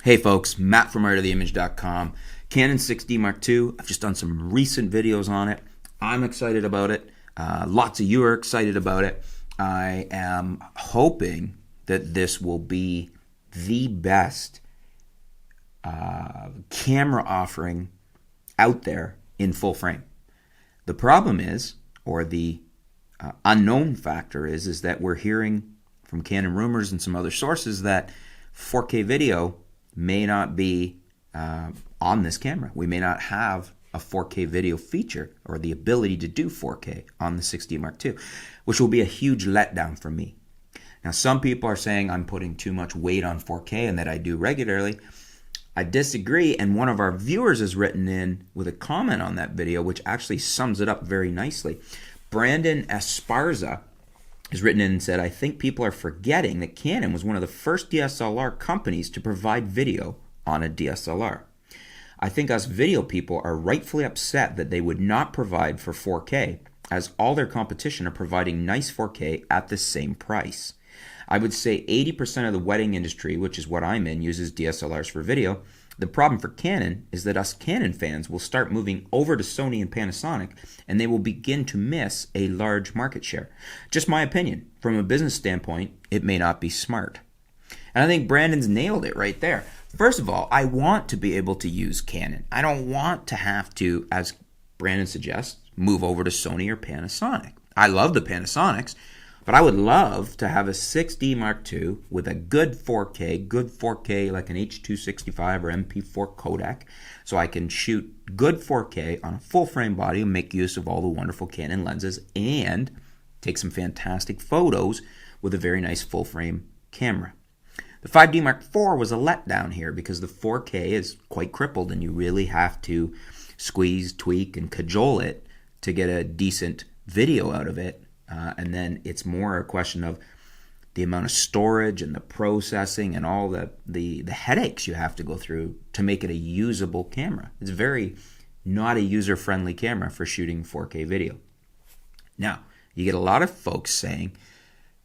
Hey folks, Matt from artoftheimage.com. Canon 6D Mark II. I've just done some recent videos on it. I'm excited about it. Lots of you are excited about it. I am hoping that this will be the best camera offering out there in full frame. The problem is, or the unknown factor is that we're hearing from Canon rumors and some other sources that 4K video may not be on this camera. We may not have a 4K video feature or the ability to do 4K on the 6D Mark II, which will be a huge letdown for me. Now, some people are saying I'm putting too much weight on 4K and that I do regularly. I disagree, and one of our viewers has written in with a comment on that video, which actually sums it up very nicely. Brandon Esparza has written in and said, I think people are forgetting that Canon was one of the first DSLR companies to provide video on a DSLR. I think us video people are rightfully upset that they would not provide for 4K, as all their competition are providing nice 4K at the same price. I would say 80% of the wedding industry, which is what I'm in, uses DSLRs for video. The problem for Canon is that us Canon fans will start moving over to Sony and Panasonic, and they will begin to miss a large market share. Just my opinion. From a business standpoint, it may not be smart. And I think Brandon's nailed it right there. First of all, I want to be able to use Canon. I don't want to have to, as Brandon suggests, move over to Sony or Panasonic. I love the Panasonics, but I would love to have a 6D Mark II with a good 4K like an H.265 or MP4 codec, so I can shoot good 4K on a full frame body and make use of all the wonderful Canon lenses and take some fantastic photos with a very nice full frame camera. The 5D Mark IV was a letdown here because the 4K is quite crippled and you really have to squeeze, tweak, and cajole it to get a decent video out of it. And then it's more a question of the amount of storage and the processing and all the headaches you have to go through to make it a usable camera. It's very not a user-friendly camera for shooting 4K video. Now, you get a lot of folks saying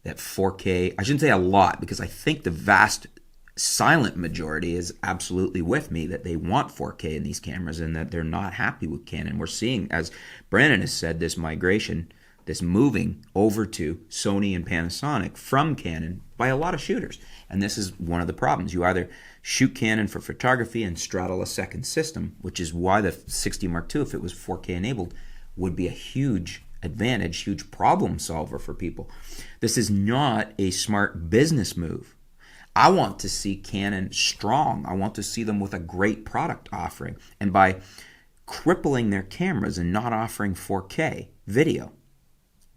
that 4K, I shouldn't say a lot because I think the vast silent majority is absolutely with me that they want 4K in these cameras and that they're not happy with Canon. We're seeing, as Brandon has said, this migration, this moving over to Sony and Panasonic from Canon by a lot of shooters. And this is one of the problems. You either shoot Canon for photography and straddle a second system, which is why the 6D Mark II, if it was 4K enabled, would be a huge advantage, huge problem solver for people. This is not a smart business move. I want to see Canon strong. I want to see them with a great product offering. And by crippling their cameras and not offering 4K video,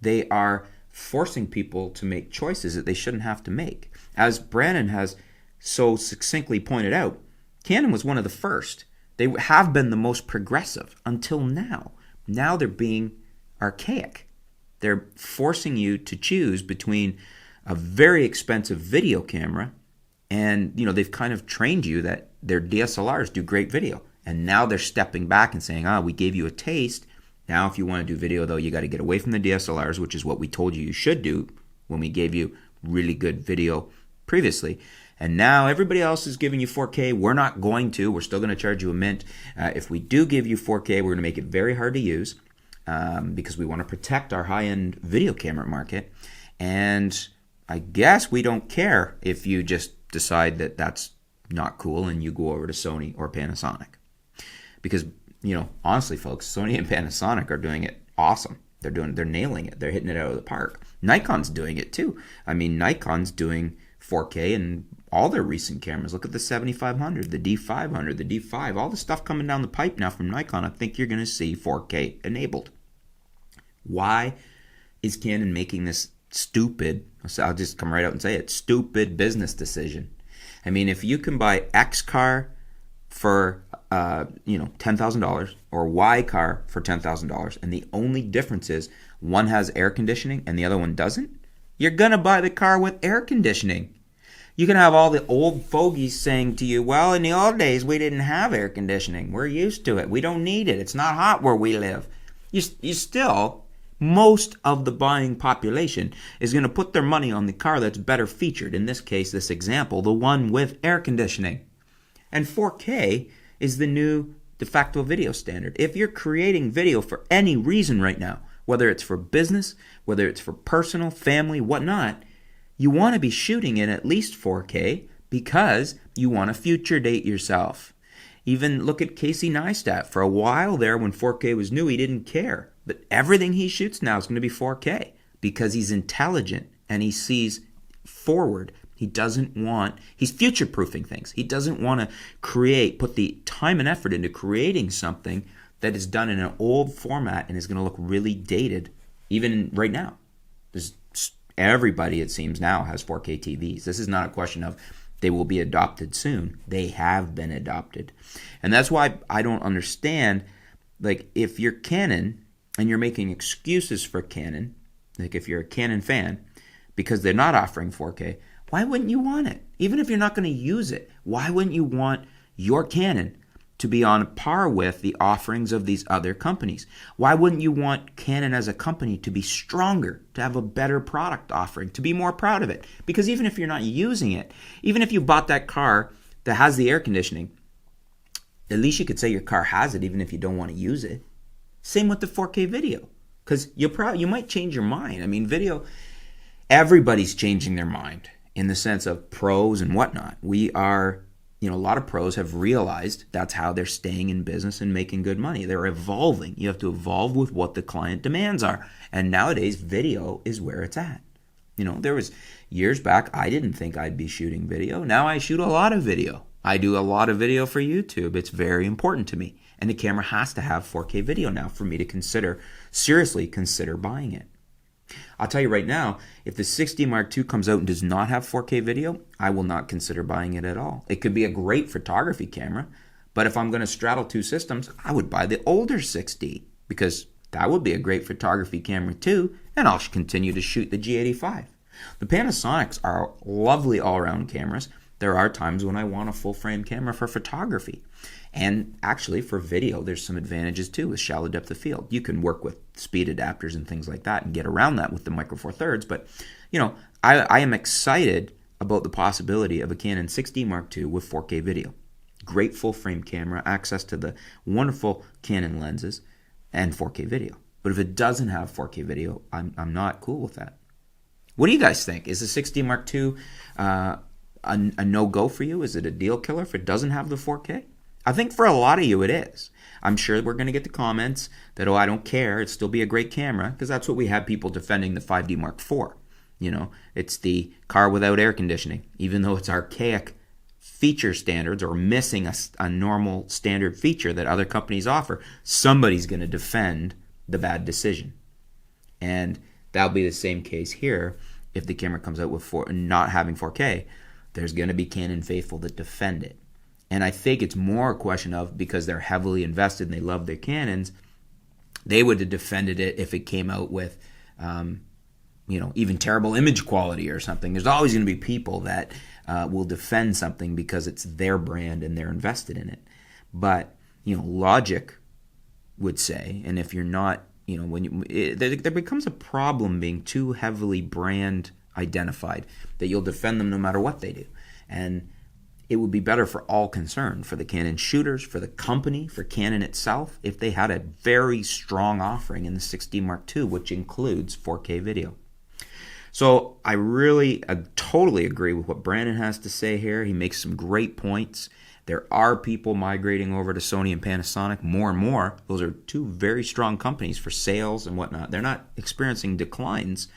they are forcing people to make choices that they shouldn't have to make. As Brandon has so succinctly pointed out, Canon was one of the first. They have been the most progressive until now. Now they're being archaic. They're forcing you to choose between a very expensive video camera and, they've kind of trained you that their DSLRs do great video. And now they're stepping back and saying, we gave you a taste. Now, if you want to do video, though, you got to get away from the DSLRs, which is what we told you should do when we gave you really good video previously. And now everybody else is giving you 4K. We're not going to. We're still going to charge you a mint. If we do give you 4K, we're going to make it very hard to use because we want to protect our high-end video camera market. And I guess we don't care if you just decide that that's not cool and you go over to Sony or Panasonic. Because honestly, folks, Sony and Panasonic are doing it awesome. They're nailing it. They're hitting it out of the park. Nikon's doing it too. Nikon's doing 4K in all their recent cameras. Look at the 7500, the D500, the D5, all the stuff coming down the pipe now from Nikon. I think you're going to see 4K enabled. Why is Canon making this stupid, I'll just come right out and say it, stupid business decision? If you can buy X car for $10,000 or Y car for $10,000 and the only difference is one has air conditioning and the other one doesn't, you're going to buy the car with air conditioning. You can have all the old fogies saying to you, well, in the old days we didn't have air conditioning. We're used to it. We don't need it. It's not hot where we live. You still, most of the buying population is going to put their money on the car that's better featured. In this case, this example, the one with air conditioning. And 4K is the new de facto video standard. If you're creating video for any reason right now, whether it's for business, whether it's for personal, family, whatnot, you want to be shooting in at least 4K because you want to future date yourself. Even look at Casey Neistat. For a while there, when 4K was new, he didn't care. But everything he shoots now is going to be 4K because he's intelligent and he sees forward. He's future-proofing things. He doesn't want to put the time and effort into creating something that is done in an old format and is going to look really dated, even right now. Everybody, it seems, now has 4K TVs. This is not a question of they will be adopted soon. They have been adopted. And that's why I don't understand, like, if you're Canon and you're making excuses for Canon, like if you're a Canon fan, because they're not offering 4K, why wouldn't you want it? Even if you're not going to use it, why wouldn't you want your Canon to be on par with the offerings of these other companies? Why wouldn't you want Canon as a company to be stronger, to have a better product offering, to be more proud of it? Because even if you're not using it, even if you bought that car that has the air conditioning, at least you could say your car has it even if you don't want to use it. Same with the 4K video, because you might change your mind. I mean, video, everybody's changing their mind in the sense of pros and whatnot. A lot of pros have realized that's how they're staying in business and making good money. They're evolving. You have to evolve with what the client demands are. And nowadays, video is where it's at. There was years back, I didn't think I'd be shooting video. Now I shoot a lot of video. I do a lot of video for YouTube. It's very important to me. And the camera has to have 4K video now for me to seriously consider buying it. I'll tell you right now, if the 6D Mark II comes out and does not have 4K video, I will not consider buying it at all. It could be a great photography camera, but if I'm going to straddle two systems, I would buy the older 6D because that would be a great photography camera too, and I'll continue to shoot the G85. The Panasonics are lovely all-around cameras. There are times when I want a full-frame camera for photography. And actually, for video, there's some advantages too with shallow depth of field. You can work with speed adapters and things like that and get around that with the Micro Four Thirds. But, I am excited about the possibility of a Canon 6D Mark II with 4K video. Great full-frame camera, access to the wonderful Canon lenses, and 4K video. But if it doesn't have 4K video, I'm not cool with that. What do you guys think? Is the 6D Mark II a no-go for you? Is it a deal killer if it doesn't have the 4K? I think for a lot of you it is. I'm sure we're going to get the comments that, I don't care, it'd still be a great camera, because that's what we have people defending the 5D Mark IV. It's the car without air conditioning. Even though it's archaic feature standards or missing a normal standard feature that other companies offer, somebody's going to defend the bad decision. And that'll be the same case here. If the camera comes out with not having 4K, there's going to be Canon faithful that defend it. And I think it's more a question of, because they're heavily invested and they love their Canons, they would have defended it if it came out with, even terrible image quality or something. There's always going to be people that will defend something because it's their brand and they're invested in it. But, logic would say, and if you're not, there becomes a problem being too heavily brand identified, that you'll defend them no matter what they do. And it would be better for all concerned, for the Canon shooters, for the company, for Canon itself, if they had a very strong offering in the 6D Mark II, which includes 4K video. So I totally agree with what Brandon has to say here. He makes some great points. There are people migrating over to Sony and Panasonic more and more. Those are two very strong companies for sales and whatnot. They're not experiencing declines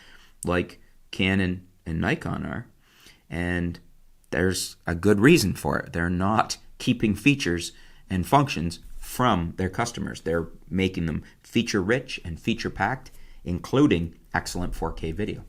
like Canon and Nikon are. And there's a good reason for it. They're not keeping features and functions from their customers. They're making them feature-rich and feature-packed, including excellent 4K video.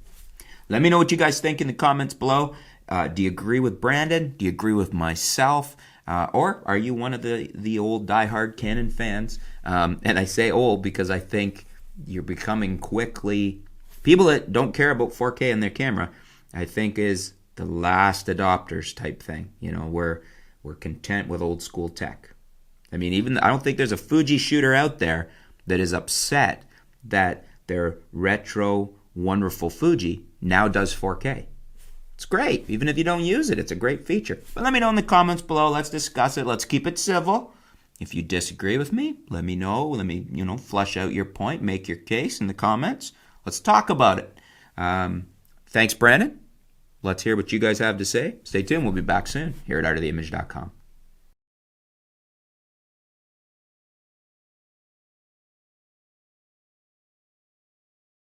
Let me know what you guys think in the comments below. Do you agree with Brandon? Do you agree with myself? Or are you one of the old diehard Canon fans? And I say old because I think you're becoming quickly... People that don't care about 4K in their camera, I think is the last adopters type thing. We're content with old school tech. I mean, I don't think there's a Fuji shooter out there that is upset that their retro, wonderful Fuji now does 4K. It's great. Even if you don't use it, it's a great feature. But let me know in the comments below. Let's discuss it. Let's keep it civil. If you disagree with me, let me know. Let me, flesh out your point, make your case in the comments. Let's talk about it. Thanks, Brandon. Let's hear what you guys have to say. Stay tuned. We'll be back soon here at artoftheimage.com.